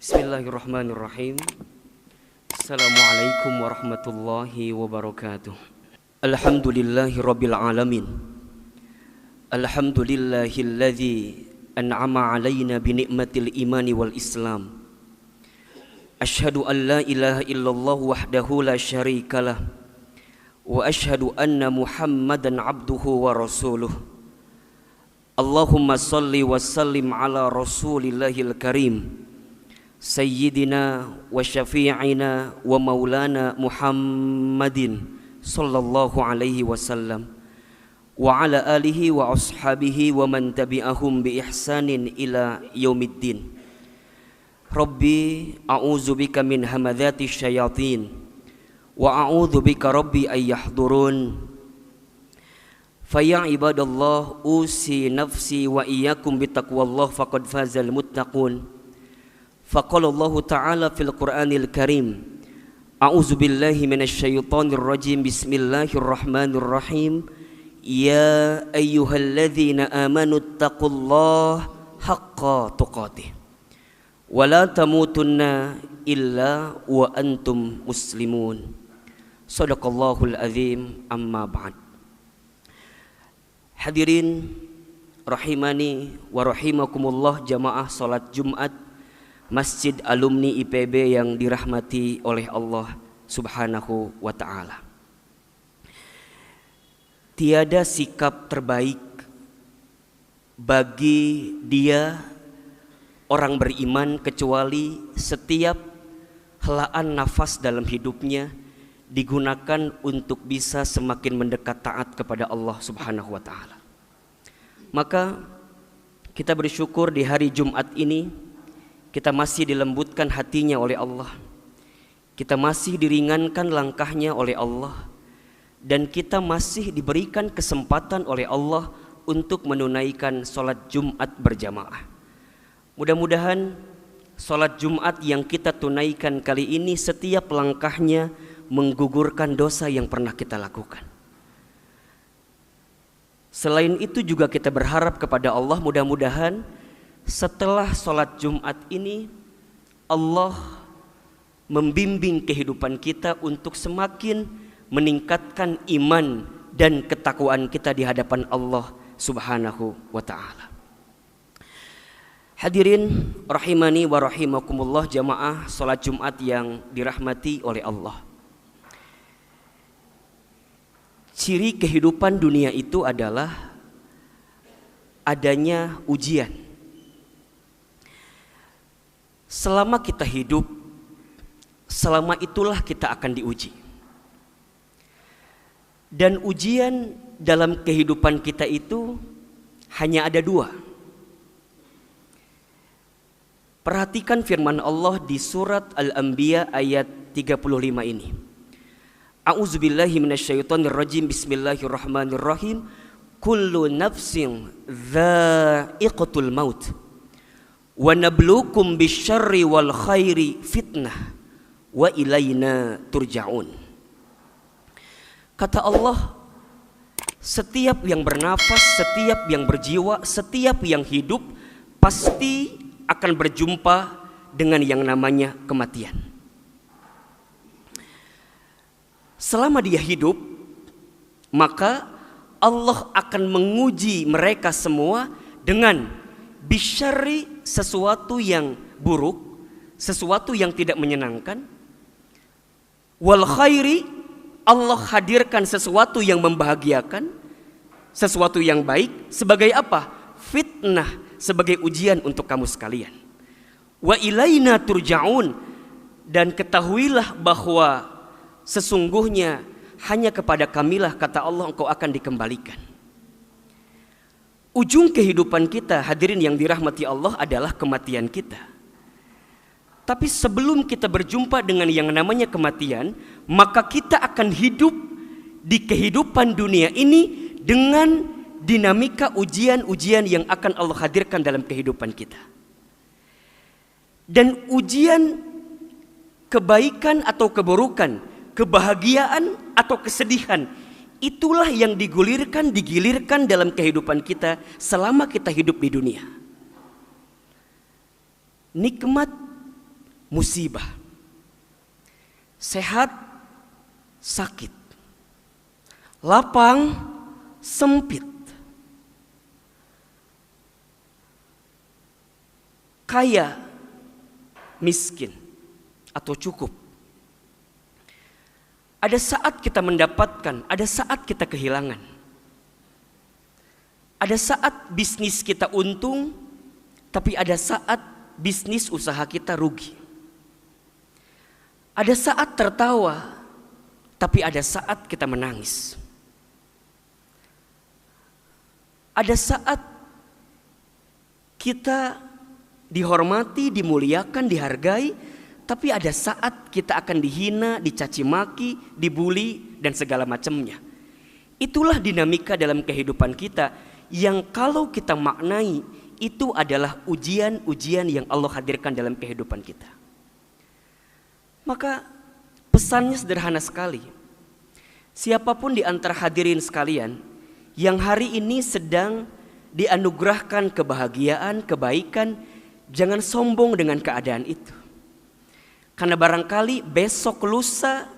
Bismillahirrahmanirrahim. Assalamualaikum warahmatullahi wabarakatuh. Alhamdulillahi rabbil alamin. Alhamdulillahilladzi an'ama alaina bi ni'matil imani wal islam. Asyhadu an la ilaha illallah wahdahu la syarikalah wa asyhadu anna Muhammadan abduhu wa rasuluh. Allahumma salli wa sallim ala rasulillahil karim Sayyidina wa syafi'ina wa maulana Muhammadin sallallahu alaihi wasallam wa ala alihi wa ashabihi wa man tabi'ahum bi ihsanin ila yaumiddin. Rabbi a'udzu bika min hamadzati syayatin wa a'udzu bika rabbi ay yahdurun. Faya ibadallah usi nafsi wa iyyakum bitaqwallah faqad fazal muttaqun. Faqala Allah Ta'ala fil Qur'anil Karim, A'udzu billahi minasyaitonir rajim. Bismillahirrahmanirrahim. Ya ayyuhalladzina amanu taqullaha haqqa tuqatih wa la tamutunna illa wa antum muslimun. Shadaqallahul azim. Amma ba'd. Hadirin rahimani wa rahimakumullah, jamaah salat Jumat Masjid Alumni IPB yang dirahmati oleh Allah Subhanahu wa ta'ala. Tiada sikap terbaik bagi dia orang beriman kecuali setiap helaan nafas dalam hidupnya digunakan untuk bisa semakin mendekat taat kepada Allah Subhanahu wa ta'ala. Maka kita bersyukur di hari Jumat ini kita masih dilembutkan hatinya oleh Allah, kita masih diringankan langkahnya oleh Allah, dan kita masih diberikan kesempatan oleh Allah untuk menunaikan sholat Jumat berjamaah. Mudah-mudahan sholat Jumat yang kita tunaikan kali ini setiap langkahnya menggugurkan dosa yang pernah kita lakukan. Selain itu juga kita berharap kepada Allah, mudah-mudahan setelah sholat Jumat ini Allah membimbing kehidupan kita untuk semakin meningkatkan iman dan ketakwaan kita di hadapan Allah Subhanahu wa ta'ala. Hadirin rahimani wa rahimakumullah, jamaah sholat Jumat yang dirahmati oleh Allah. Ciri kehidupan dunia itu adalah adanya ujian. Selama kita hidup, selama itulah kita akan diuji. Dan ujian dalam kehidupan kita itu hanya ada dua. Perhatikan firman Allah di surat Al-Anbiya ayat 35 ini. A'udzubillahi minasyaitonir rajim. Bismillahirrahmanirrahim. Kullu nafsin dha'iqatul maut. Wa nabluukum bisyarri wal khairi fitnah wa ilaina turja'un. Kata Allah, setiap yang bernafas, setiap yang berjiwa, setiap yang hidup pasti akan berjumpa dengan yang namanya kematian. Selama dia hidup, maka Allah akan menguji mereka semua dengan bisyarri, sesuatu yang buruk, sesuatu yang tidak menyenangkan. Wal khairi, Allah hadirkan sesuatu yang membahagiakan, sesuatu yang baik. Sebagai apa? Fitnah, sebagai ujian untuk kamu sekalian. Wa ilaina turja'un, dan ketahuilah bahwa sesungguhnya hanya kepada kamilah, kata Allah, engkau akan dikembalikan. Ujung kehidupan kita, hadirin yang dirahmati Allah, adalah kematian kita. Tapi sebelum kita berjumpa dengan yang namanya kematian, maka kita akan hidup di kehidupan dunia ini dengan dinamika ujian-ujian yang akan Allah hadirkan dalam kehidupan kita. Dan ujian kebaikan atau keburukan, kebahagiaan atau kesedihan, itulah yang digilirkan dalam kehidupan kita selama kita hidup di dunia. Nikmat musibah. Sehat, sakit. Lapang, sempit. Kaya, miskin, atau cukup. Ada saat kita mendapatkan, ada saat kita kehilangan. Ada saat bisnis kita untung, tapi ada saat bisnis usaha kita rugi. Ada saat tertawa, tapi ada saat kita menangis. Ada saat kita dihormati, dimuliakan, dihargai, tapi ada saat kita akan dihina, dicaci maki, dibully, dan segala macamnya. Itulah dinamika dalam kehidupan kita yang kalau kita maknai, itu adalah ujian-ujian yang Allah hadirkan dalam kehidupan kita. Maka pesannya sederhana sekali. Siapapun di antara hadirin sekalian yang hari ini sedang dianugerahkan kebahagiaan, kebaikan, jangan sombong dengan keadaan itu. Karena barangkali besok lusa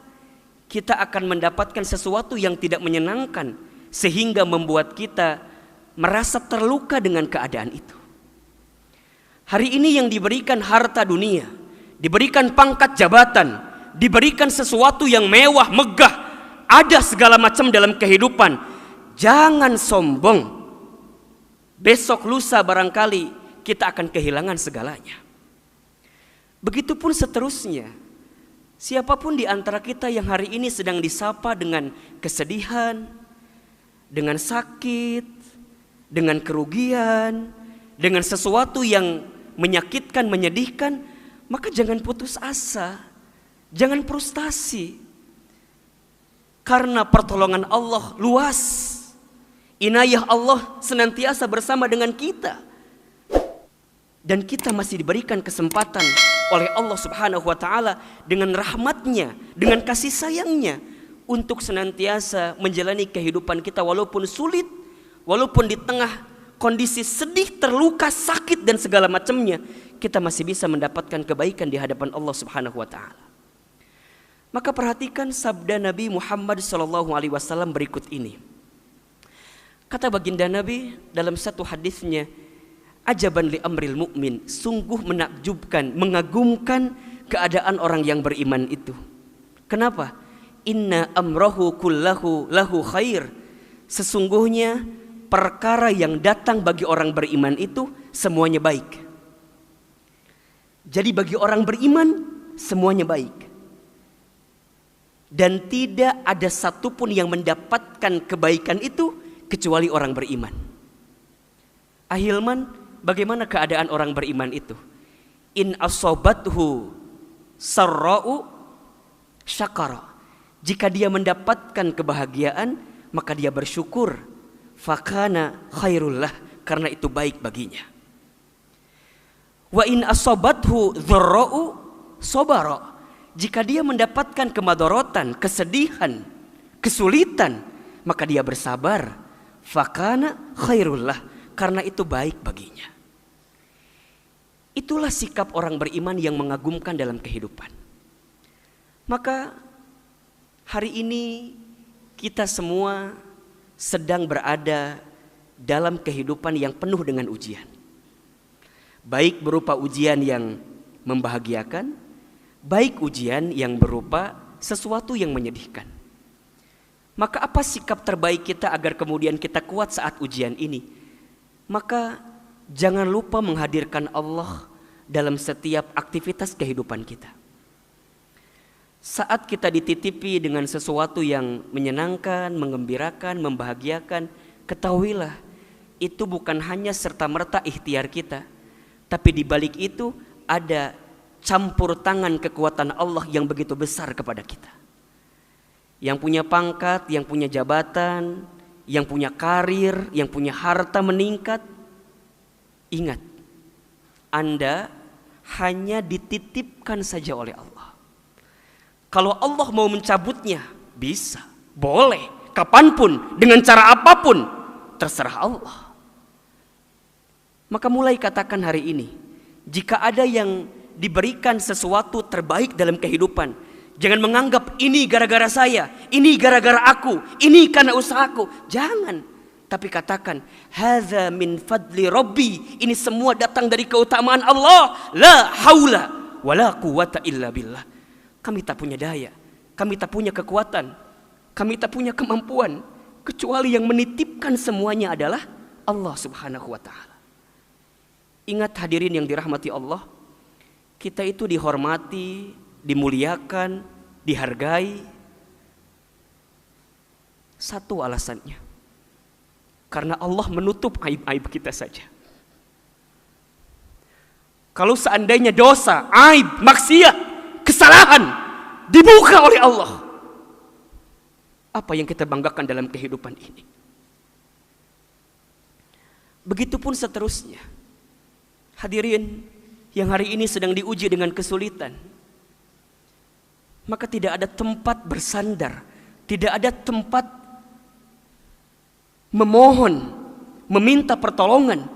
kita akan mendapatkan sesuatu yang tidak menyenangkan sehingga membuat kita merasa terluka dengan keadaan itu. Hari ini yang diberikan harta dunia, diberikan pangkat jabatan, diberikan sesuatu yang mewah, megah, ada segala macam dalam kehidupan. Jangan sombong. Besok lusa barangkali kita akan kehilangan segalanya. Begitupun seterusnya. Siapapun di antara kita yang hari ini sedang disapa dengan kesedihan, dengan sakit, dengan kerugian, dengan sesuatu yang menyakitkan, menyedihkan, maka jangan putus asa, jangan frustasi. Karena pertolongan Allah luas, inayah Allah senantiasa bersama dengan kita. Dan kita masih diberikan kesempatan oleh Allah Subhanahu wa ta'ala dengan rahmatnya, dengan kasih sayangnya untuk senantiasa menjalani kehidupan kita walaupun sulit, walaupun di tengah kondisi sedih, terluka, sakit dan segala macamnya, kita masih bisa mendapatkan kebaikan di hadapan Allah Subhanahu wa ta'ala. Maka perhatikan sabda Nabi Muhammad SAW berikut ini. Kata baginda Nabi dalam satu hadisnya, ajaban li amril mu'min, sungguh menakjubkan, mengagumkan keadaan orang yang beriman itu. Kenapa? Inna amrahu kullahu lahu khair. Sesungguhnya perkara yang datang bagi orang beriman itu semuanya baik. Jadi bagi orang beriman semuanya baik. Dan tidak ada satupun yang mendapatkan kebaikan itu kecuali orang beriman. Ahilman, bagaimana keadaan orang beriman itu? In asobathu sarra'u syakara. Jika dia mendapatkan kebahagiaan, maka dia bersyukur. Fakana khairullah, karena itu baik baginya. Wa in asobathu dzarra'u sabara. Jika dia mendapatkan kemadorotan, kesedihan, kesulitan, maka dia bersabar. Fakana khairullah, karena itu baik baginya. Itulah sikap orang beriman yang mengagumkan dalam kehidupan. Maka hari ini kita semua sedang berada dalam kehidupan yang penuh dengan ujian. Baik berupa ujian yang membahagiakan, baik ujian yang berupa sesuatu yang menyedihkan. Maka apa sikap terbaik kita agar kemudian kita kuat saat ujian ini? Maka jangan lupa menghadirkan Allah dalam setiap aktivitas kehidupan kita. Saat kita dititipi dengan sesuatu yang menyenangkan, mengembirakan, membahagiakan, ketahuilah itu bukan hanya serta-merta ikhtiar kita, tapi di balik itu ada campur tangan kekuatan Allah yang begitu besar kepada kita. Yang punya pangkat, yang punya jabatan, yang punya karir, yang punya harta meningkat, ingat, Anda hanya dititipkan saja oleh Allah. Kalau Allah mau mencabutnya, bisa, boleh, kapanpun, dengan cara apapun, terserah Allah. Maka mulai katakan hari ini, jika ada yang diberikan sesuatu terbaik dalam kehidupan, jangan menganggap ini gara-gara saya, ini gara-gara aku, ini karena usahaku. Jangan. Tapi katakan, hadza min fadli rabbi. Ini semua datang dari keutamaan Allah. La haula wala quwata illa billah. Kami tak punya daya, kami tak punya kekuatan, kami tak punya kemampuan, kecuali yang menitipkan semuanya adalah Allah Subhanahu wa ta'ala. Ingat hadirin yang dirahmati Allah, kita itu dihormati, dimuliakan, dihargai. Satu alasannya, karena Allah menutup aib-aib kita saja. Kalau seandainya dosa, aib, maksiat, kesalahan dibuka oleh Allah, apa yang kita banggakan dalam kehidupan ini? Begitupun seterusnya. Hadirin yang hari ini sedang diuji dengan kesulitan, maka tidak ada tempat bersandar, tidak ada tempat memohon, meminta pertolongan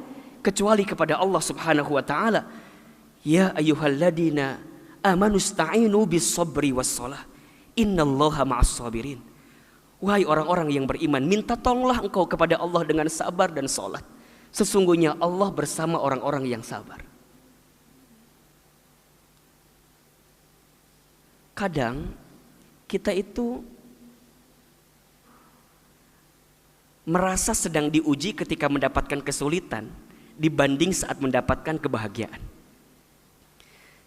kecuali kepada Allah Subhanahu wa ta'ala. Ya ayyuhalladzina amanu sta'inu bis sabri was shalah innallaha ma'as sabirin. Wahai orang-orang yang beriman, minta tolonglah engkau kepada Allah dengan sabar dan salat. Sesungguhnya Allah bersama orang-orang yang sabar. Kadang kita itu merasa sedang diuji ketika mendapatkan kesulitan dibanding saat mendapatkan kebahagiaan.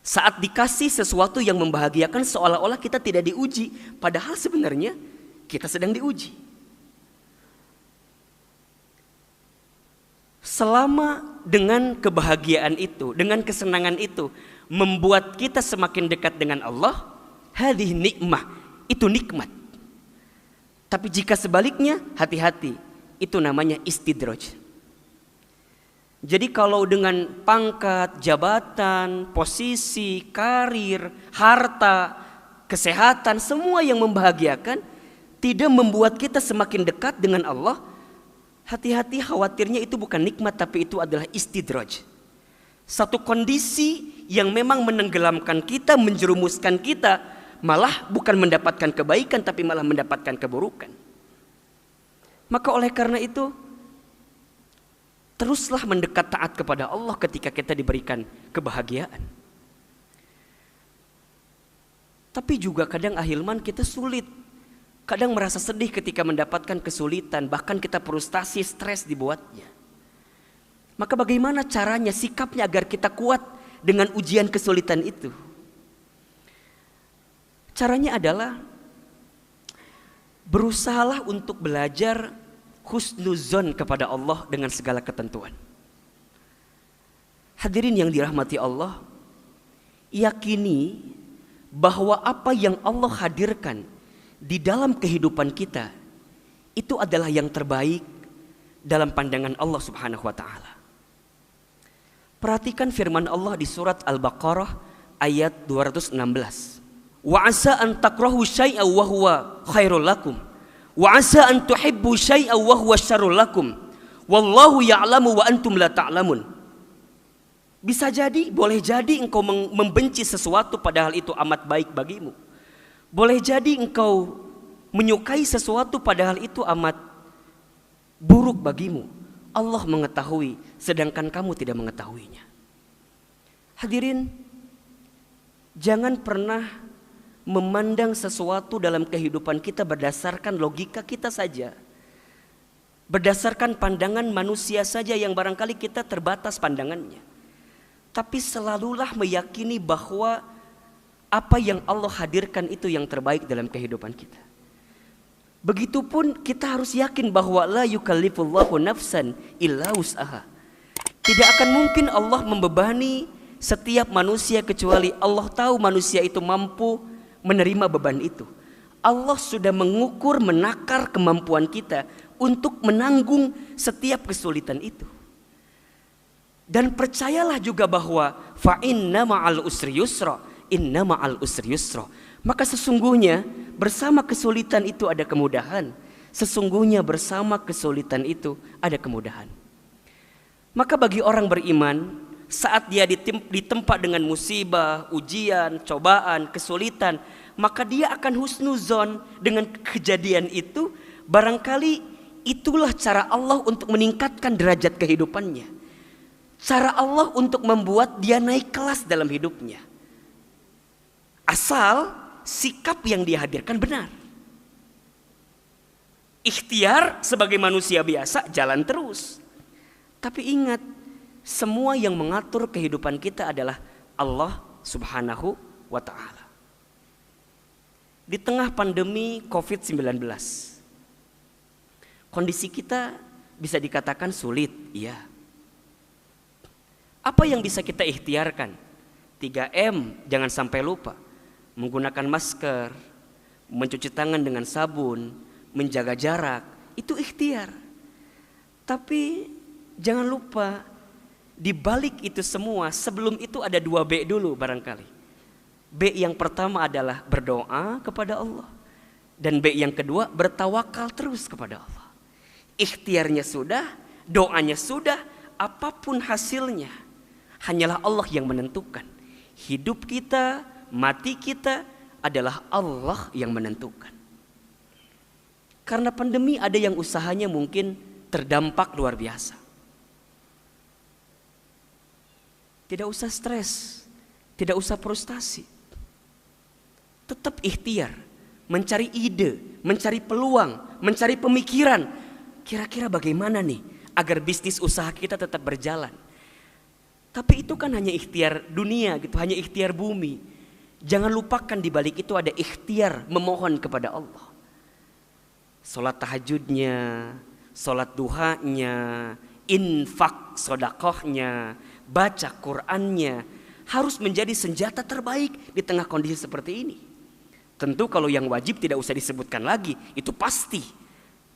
Saat dikasih sesuatu yang membahagiakan, seolah-olah kita tidak diuji, padahal sebenarnya kita sedang diuji. Selama dengan kebahagiaan itu, dengan kesenangan itu membuat kita semakin dekat dengan Allah, hadhihi nikmah, itu nikmat. Tapi jika sebaliknya, hati-hati, itu namanya istidraj. Jadi kalau dengan pangkat, jabatan, posisi, karir, harta, kesehatan, semua yang membahagiakan tidak membuat kita semakin dekat dengan Allah, hati-hati, khawatirnya itu bukan nikmat, tapi itu adalah istidraj. Satu kondisi yang memang menenggelamkan kita, menjerumuskan kita, malah bukan mendapatkan kebaikan, tapi malah mendapatkan keburukan. Maka oleh karena itu, teruslah mendekat taat kepada Allah ketika kita diberikan kebahagiaan. Tapi juga kadang ahilman kita sulit. Kadang merasa sedih ketika mendapatkan kesulitan, bahkan kita frustasi, stres dibuatnya. Maka bagaimana caranya, sikapnya agar kita kuat dengan ujian kesulitan itu? Caranya adalah berusahalah untuk belajar husnuzon kepada Allah dengan segala ketentuan. Hadirin yang dirahmati Allah, yakini bahwa apa yang Allah hadirkan di dalam kehidupan kita itu adalah yang terbaik dalam pandangan Allah Subhanahu wa ta'ala. Perhatikan firman Allah di surat Al-Baqarah ayat 216. Wa asa an takrahu syai'an wa huwa khairul lakum wa asa an tuhibbu syai'an wa huwa syarrul lakum wallahu ya'lamu wa antum la ta'lamun. Bisa jadi, boleh jadi engkau membenci sesuatu padahal itu amat baik bagimu. Boleh jadi engkau menyukai sesuatu padahal itu amat buruk bagimu. Allah mengetahui sedangkan kamu tidak mengetahuinya. Hadirin, jangan pernah memandang sesuatu dalam kehidupan kita berdasarkan logika kita saja, berdasarkan pandangan manusia saja yang barangkali kita terbatas pandangannya. Tapi selalulah meyakini bahwa apa yang Allah hadirkan itu yang terbaik dalam kehidupan kita. Begitupun kita harus yakin bahwa la yukallifullahu nafsan illa wus'aha. Tidak akan mungkin Allah membebani setiap manusia kecuali Allah tahu manusia itu mampu menerima beban itu. Allah sudah mengukur, menakar kemampuan kita untuk menanggung setiap kesulitan itu. Dan percayalah juga bahwa fa inna ma'al usri yusra, inna ma'al usri yusra. Maka sesungguhnya bersama kesulitan itu ada kemudahan. Sesungguhnya bersama kesulitan itu ada kemudahan. Maka bagi orang beriman, saat dia ditempa dengan musibah, ujian, cobaan, kesulitan, maka dia akan husnuzon dengan kejadian itu. Barangkali itulah cara Allah untuk meningkatkan derajat kehidupannya, cara Allah untuk membuat dia naik kelas dalam hidupnya, asal sikap yang dia hadirkan benar. Ikhtiar sebagai manusia biasa jalan terus. Tapi ingat, semua yang mengatur kehidupan kita adalah Allah Subhanahu wa ta'ala. Di tengah pandemi COVID-19, kondisi kita bisa dikatakan sulit, iya. Apa yang bisa kita ikhtiarkan? 3M, jangan sampai lupa. Menggunakan masker, mencuci tangan dengan sabun, menjaga jarak, itu ikhtiar. Tapi jangan lupa, di balik itu semua, sebelum itu ada 2B dulu barangkali. B yang pertama adalah berdoa kepada Allah, dan B yang kedua bertawakal terus kepada Allah. Ikhtiarnya sudah, doanya sudah, apapun hasilnya hanyalah Allah yang menentukan. Hidup kita, mati kita adalah Allah yang menentukan. Karena pandemi ada yang usahanya mungkin terdampak luar biasa. Tidak usah stres, tidak usah frustasi. Tetap ikhtiar, mencari ide, mencari peluang, mencari pemikiran. Kira-kira bagaimana nih agar bisnis usaha kita tetap berjalan. Tapi itu kan hanya ikhtiar dunia gitu, hanya ikhtiar bumi. Jangan lupakan di balik itu ada ikhtiar memohon kepada Allah. Sholat tahajudnya, sholat duhanya, infak sodakohnya, baca Qur'annya harus menjadi senjata terbaik di tengah kondisi seperti ini. Tentu kalau yang wajib tidak usah disebutkan lagi, itu pasti.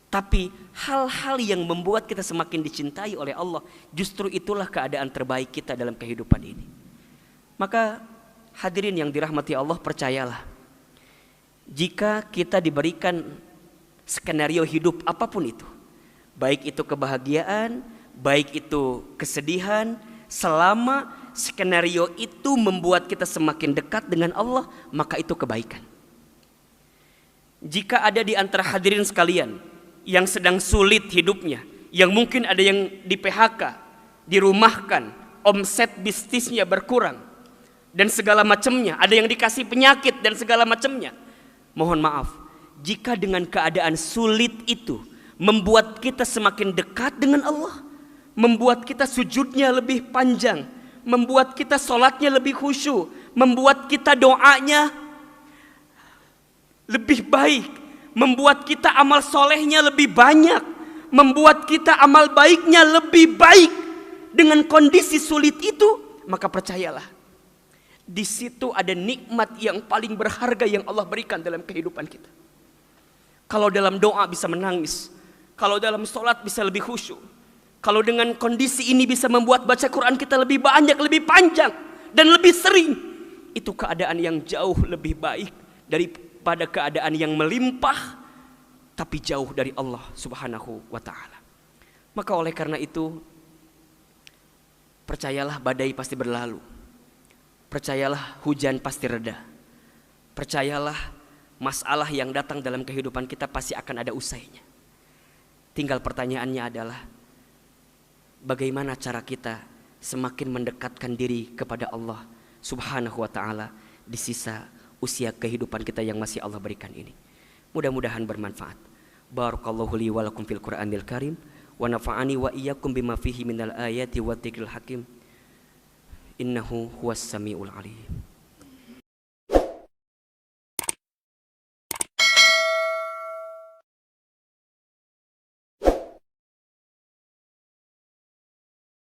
Tapi hal-hal yang membuat kita semakin dicintai oleh Allah, justru itulah keadaan terbaik kita dalam kehidupan ini. Maka hadirin yang dirahmati Allah, percayalah, jika kita diberikan skenario hidup apapun itu, baik itu kebahagiaan, baik itu kesedihan, selama skenario itu membuat kita semakin dekat dengan Allah, maka itu kebaikan. Jika ada di antara hadirin sekalian yang sedang sulit hidupnya, yang mungkin ada yang di PHK, dirumahkan, omset bisnisnya berkurang dan segala macamnya, ada yang dikasih penyakit dan segala macamnya, mohon maaf, jika dengan keadaan sulit itu membuat kita semakin dekat dengan Allah, membuat kita sujudnya lebih panjang, membuat kita sholatnya lebih khusyuk, membuat kita doanya lebih baik, membuat kita amal solehnya lebih banyak, membuat kita amal baiknya lebih baik dengan kondisi sulit itu, maka percayalah, di situ ada nikmat yang paling berharga yang Allah berikan dalam kehidupan kita. Kalau dalam doa bisa menangis, kalau dalam sholat bisa lebih khusyuk, kalau dengan kondisi ini bisa membuat baca Quran kita lebih banyak, lebih panjang, dan lebih sering, itu keadaan yang jauh lebih baik daripada keadaan yang melimpah tapi jauh dari Allah Subhanahu wa ta'ala. Maka oleh karena itu, percayalah badai pasti berlalu, percayalah hujan pasti reda, percayalah masalah yang datang dalam kehidupan kita pasti akan ada usainya. Tinggal pertanyaannya adalah, bagaimana cara kita semakin mendekatkan diri kepada Allah Subhanahu wa ta'ala di sisa usia kehidupan kita yang masih Allah berikan ini. Mudah-mudahan bermanfaat. Barakallahu li wa lakum fil Qur'anil Karim wa nafa'ani wa iyyakum bima fihi minal ayati wa dzikril hakim. Innahu huwas samiul alim.